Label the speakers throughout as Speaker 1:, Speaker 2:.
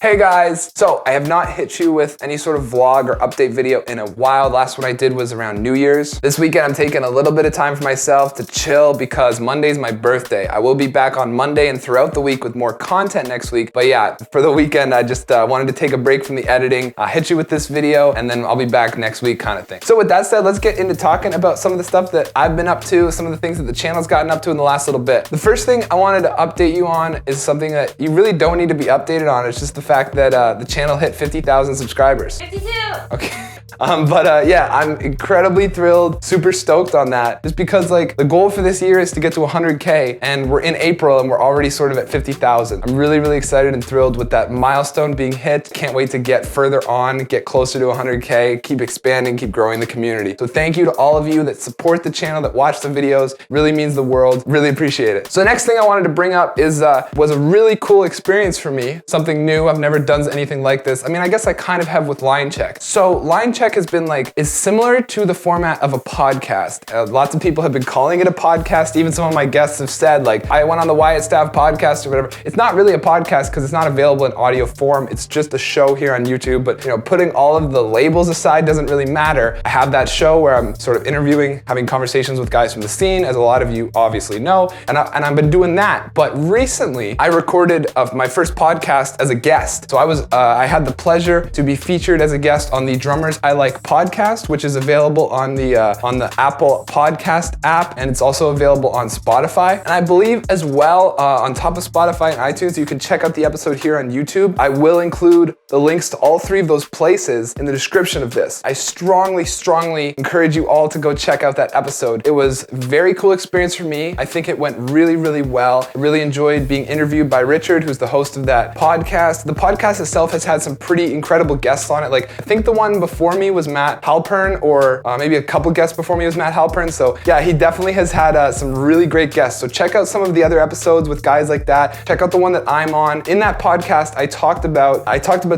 Speaker 1: Hey guys! So I have not hit you with any sort of vlog or update video in a while. Last one I did was around New Year's. This weekend I'm taking a little bit of time for myself to chill because Monday's my birthday. I will be back on Monday and throughout the week with more content next week. But yeah, for the weekend I just wanted to take a break from the editing, hit you with this video, and then I'll be back next week kind of thing. So with that said, let's get into talking about some of the stuff that I've been up to, some of the things that the channel's gotten up to in the last little bit. The first thing I wanted to update you on is something that you really don't need to be updated on. It's just the fact that the channel hit 50,000 subscribers.
Speaker 2: 52!
Speaker 1: Okay. Yeah, I'm incredibly thrilled, super stoked on that. Just because like the goal for this year is to get to 100K and we're in April and we're already sort of at 50,000. I'm really, really excited and thrilled with that milestone being hit. Can't wait to get further on, get closer to 100K, keep expanding, keep growing the community. So thank you to all of you that support the channel, that watch the videos. Really means the world, really appreciate it. So the next thing I wanted to bring up is was a really cool experience for me. Something new, I've never done anything like this. I mean, I guess I kind of have with Line Check. So Line Check has been is similar to the format of a podcast. Lots of people have been calling it a podcast. Even some of my guests have said, like, I went on the Wyatt Stav podcast or whatever. It's not really a podcast because it's not available in audio form. It's just a show here on YouTube. But, you know, putting all of the labels aside doesn't really matter. I have that show where I'm sort of interviewing, having conversations with guys from the scene, as a lot of you obviously know. And I've been doing that. But recently, I recorded my first podcast as a guest. So I had the pleasure to be featured as a guest on the Drummers I Like podcast, which is available on the Apple Podcast app, and it's also available on Spotify. And I believe as well on top of Spotify and iTunes, you can check out the episode here on YouTube. I will include the links to all three of those places in the description of this. I strongly, strongly encourage you all to go check out that episode. It was a very cool experience for me. I think it went really, really well. I really enjoyed being interviewed by Richard, who's the host of that podcast. The podcast itself has had some pretty incredible guests on it. Like, I think the one before me was Matt Halpern, or maybe a couple guests before me was Matt Halpern. So yeah, he definitely has had some really great guests. So check out some of the other episodes with guys like that. Check out the one that I'm on. In that podcast, I talked about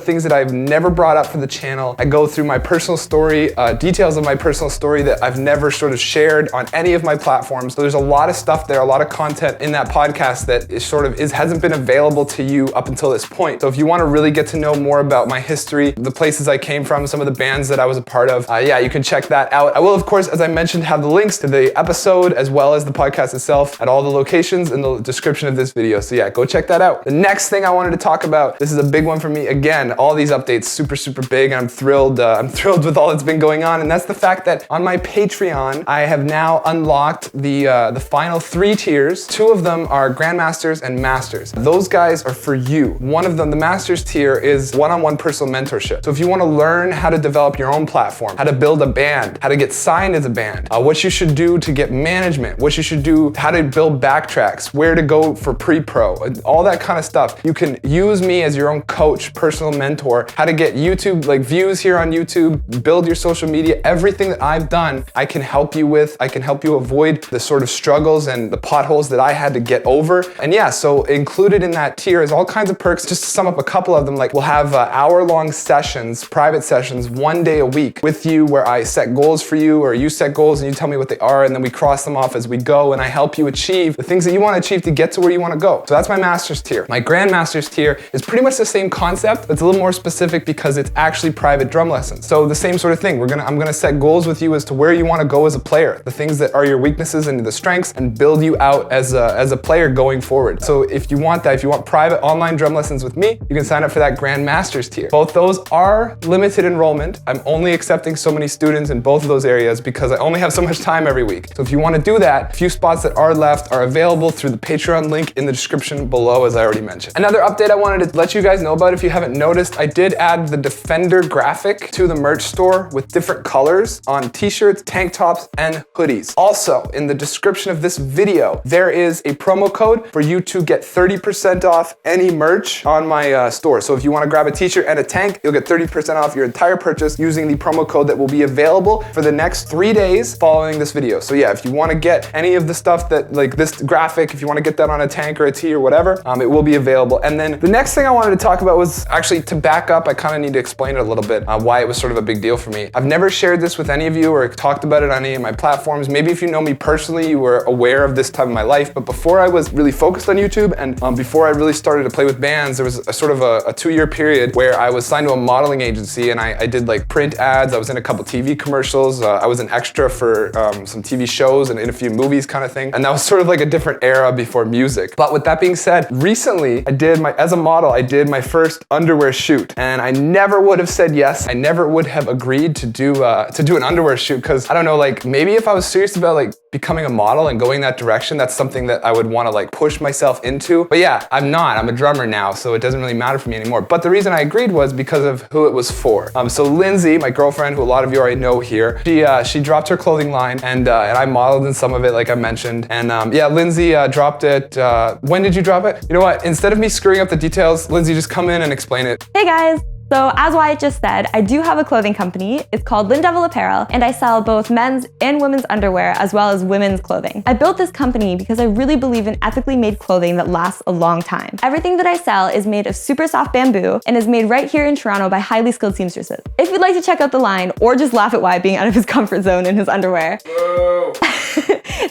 Speaker 1: things that I've never brought up for the channel. I go through my personal story, details of my personal story that I've never sort of shared on any of my platforms. So there's a lot of stuff there, a lot of content in that podcast that hasn't been available to you up until this point. So if you want to really get to know more about my history, the places I came from, some of the bands that I was a part of, yeah, you can check that out. I will, of course, as I mentioned, have the links to the episode as well as the podcast itself at all the locations in the description of this video. So yeah, go check that out. The next thing I wanted to talk about, this is a big one for me. Again, all these updates, super, super big, and I'm thrilled with all that's been going on, and that's the fact that on my Patreon, I have now unlocked the final 3 tiers. 2 of them are Grandmasters and Masters. Those guys are for you. One of them, the Masters tier, is one-on-one personal mentorship. So if you want to learn how to develop your own platform, how to build a band, how to get signed as a band, what you should do to get management, what you should do, how to build backtracks, where to go for pre-pro, all that kind of stuff. You can use me as your own coach, personal mentor, how to get YouTube, like views here on YouTube, build your social media, everything that I've done, I can help you with. I can help you avoid the sort of struggles and the potholes that I had to get over. And yeah, so included in that tier is all kinds of perks. Just to sum up a couple of them, like we'll have hour-long sessions, private sessions, 1 day a week with you where I set goals for you, or you set goals and you tell me what they are, and then we cross them off as we go, and I help you achieve the things that you want to achieve to get to where you want to go. So that's my Masters tier. My Grandmasters tier is pretty much the same concept, but it's a little more specific because it's actually private drum lessons. So the same sort of thing. I'm gonna set goals with you as to where you want to go as a player, the things that are your weaknesses and the strengths, and build you out as a player going forward. So if you want that, if you want private online drum lessons with me, you can sign up for that Grandmasters tier. Both those are limited enrollment. I'm only accepting so many students in both of those areas because I only have so much time every week. So if you want to do that, a few spots that are left are available through the Patreon link in the description below, as I already mentioned. Another update I wanted to let you guys know about, if you haven't noticed, I did add the Defender graphic to the merch store with different colors on t-shirts, tank tops, and hoodies. Also, in the description of this video, there is a promo code for you to get 30% off any merch on my store. So if you want to grab a t-shirt and a tank, you'll get 30% off your entire purchase using the promo code that will be available for the next 3 days following this video. So yeah, if you want to get any of the stuff that, like this graphic, if you want to get that on a tank or a tee or whatever, it will be available. And then the next thing I wanted to talk about was actually, to back up, I kind of need to explain it a little bit, why it was sort of a big deal for me. I've never shared this with any of you or talked about it on any of my platforms. Maybe if you know me personally, you were aware of this time in my life, but before I was really focused on YouTube and before I really started to play with bands, there was a sort of a 2-year period where I was signed to a modeling agency, and I did like print ads. I was in a couple TV commercials. I was an extra for some TV shows and in a few movies kind of thing. And that was sort of like a different era before music. But with that being said, recently as a model, I did my first underwear shoot, and I never would have said yes. I never would have agreed to do an underwear shoot, because I don't know, like maybe if I was serious about like becoming a model and going that direction, that's something that I would want to like push myself into. But yeah, I'm not. I'm a drummer now, so it doesn't really matter for me anymore. But the reason I agreed was because of who it was for. So Lindsay, my girlfriend, who a lot of you already know here, she dropped her clothing line, and I modeled in some of it, like I mentioned. And yeah, Lindsay dropped it. When did you drop it? You know what? Instead of me screwing up the details, Lindsay, just come in and explain it.
Speaker 2: Hey guys. So as Wyatt just said, I do have a clothing company. It's called Lindevil Apparel, and I sell both men's and women's underwear as well as women's clothing. I built this company because I really believe in ethically made clothing that lasts a long time. Everything that I sell is made of super soft bamboo and is made right here in Toronto by highly skilled seamstresses. If you'd like to check out the line or just laugh at Wyatt being out of his comfort zone in his underwear,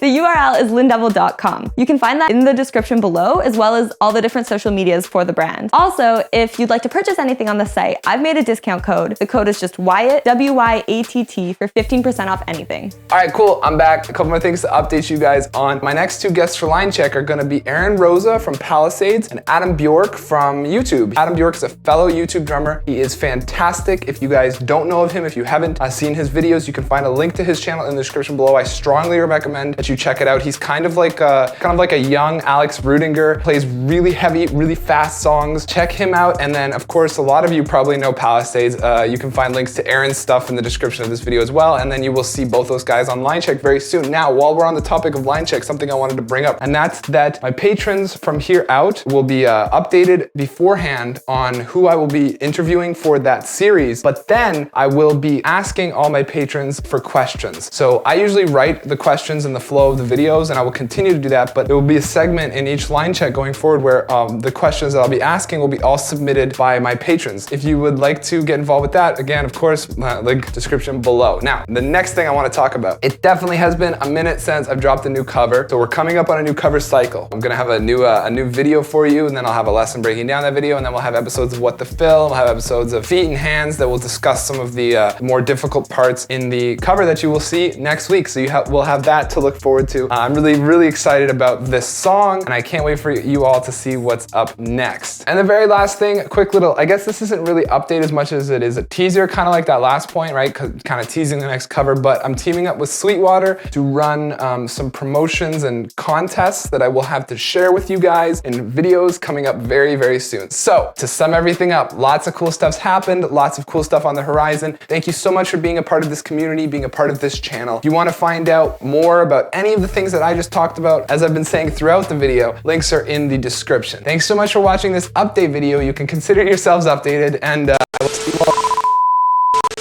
Speaker 2: the URL is lindevil.com. You can find that in the description below, as well as all the different social medias for the brand. Also, if you'd like to purchase anything on the site, I've made a discount code. The code is just Wyatt, W-Y-A-T-T, for 15% off anything.
Speaker 1: All right, cool, I'm back. A couple more things to update you guys on. My next 2 guests for Line Check are gonna be Rosa from Palisades and Bjork from YouTube. Bjork is a fellow YouTube drummer. He is fantastic. If you guys don't know of him, if you haven't seen his videos, you can find a link to his channel in the description below. I strongly recommend that you check it out. He's kind of like a young Alex Rudinger, plays really heavy, really fast songs. Check him out. And then of course, a lot of you probably know Palisades. You can find links to Aaron's stuff in the description of this video as well. And then you will see both those guys on Line Check very soon. Now, while we're on the topic of Line Check, something I wanted to bring up, and that's that my patrons from here out will be updated beforehand on who I will be interviewing for that series. But then I will be asking all my patrons for questions. So I usually write the questions in the flow of the videos, and I will continue to do that, but there will be a segment in each Line Check going forward where the questions that I'll be asking will be all submitted by my patrons. If you would like to get involved with that, again, of course, link description below. Now, the next thing I want to talk about, it definitely has been a minute since I've dropped a new cover, so we're coming up on a new cover cycle. I'm gonna have a new video for you, and then I'll have a lesson breaking down that video, and then we'll have episodes of What the Film, we'll have episodes of Feet and Hands that will discuss some of the more difficult parts in the cover that you will see next week, so we'll have that to look forward to. I'm really excited about this song, and I can't wait for you all to see what's up next. And the very last thing, a quick little, I guess this isn't really update as much as it is a teaser, kind of like that last point, right? Kind of teasing the next cover, but I'm teaming up with Sweetwater to run some promotions and contests that I will have to share with you guys in videos coming up very soon. So to sum everything up, lots of cool stuff's happened, lots of cool stuff on the horizon. Thank you so much for being a part of this community, being a part of this channel. If you want to find out more about any of the things that I just talked about, as I've been saying throughout the video, links are in the description. Thanks so much for watching this update video. You can consider yourselves updated, and I will see you all.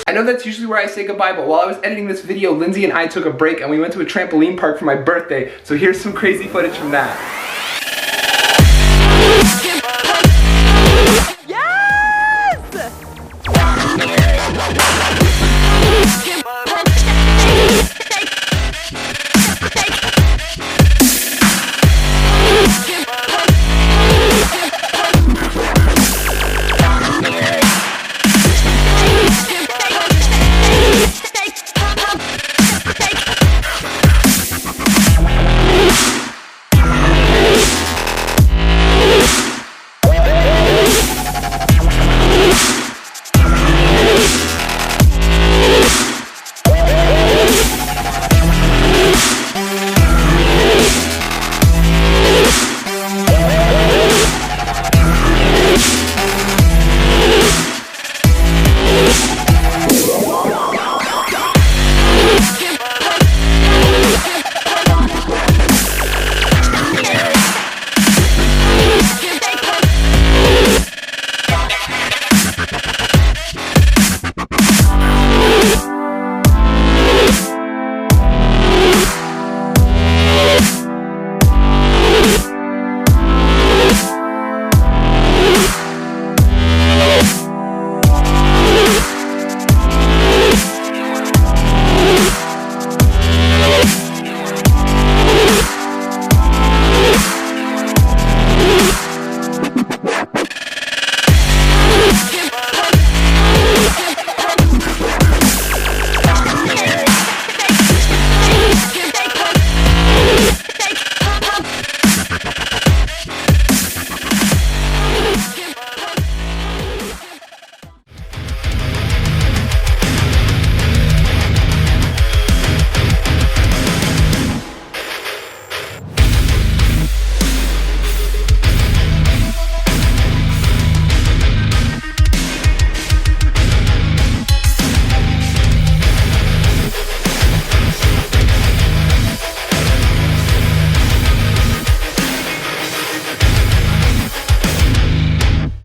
Speaker 1: I know that's usually where I say goodbye, but while I was editing this video, Lindsay and I took a break and we went to a trampoline park for my birthday, so here's some crazy footage from that.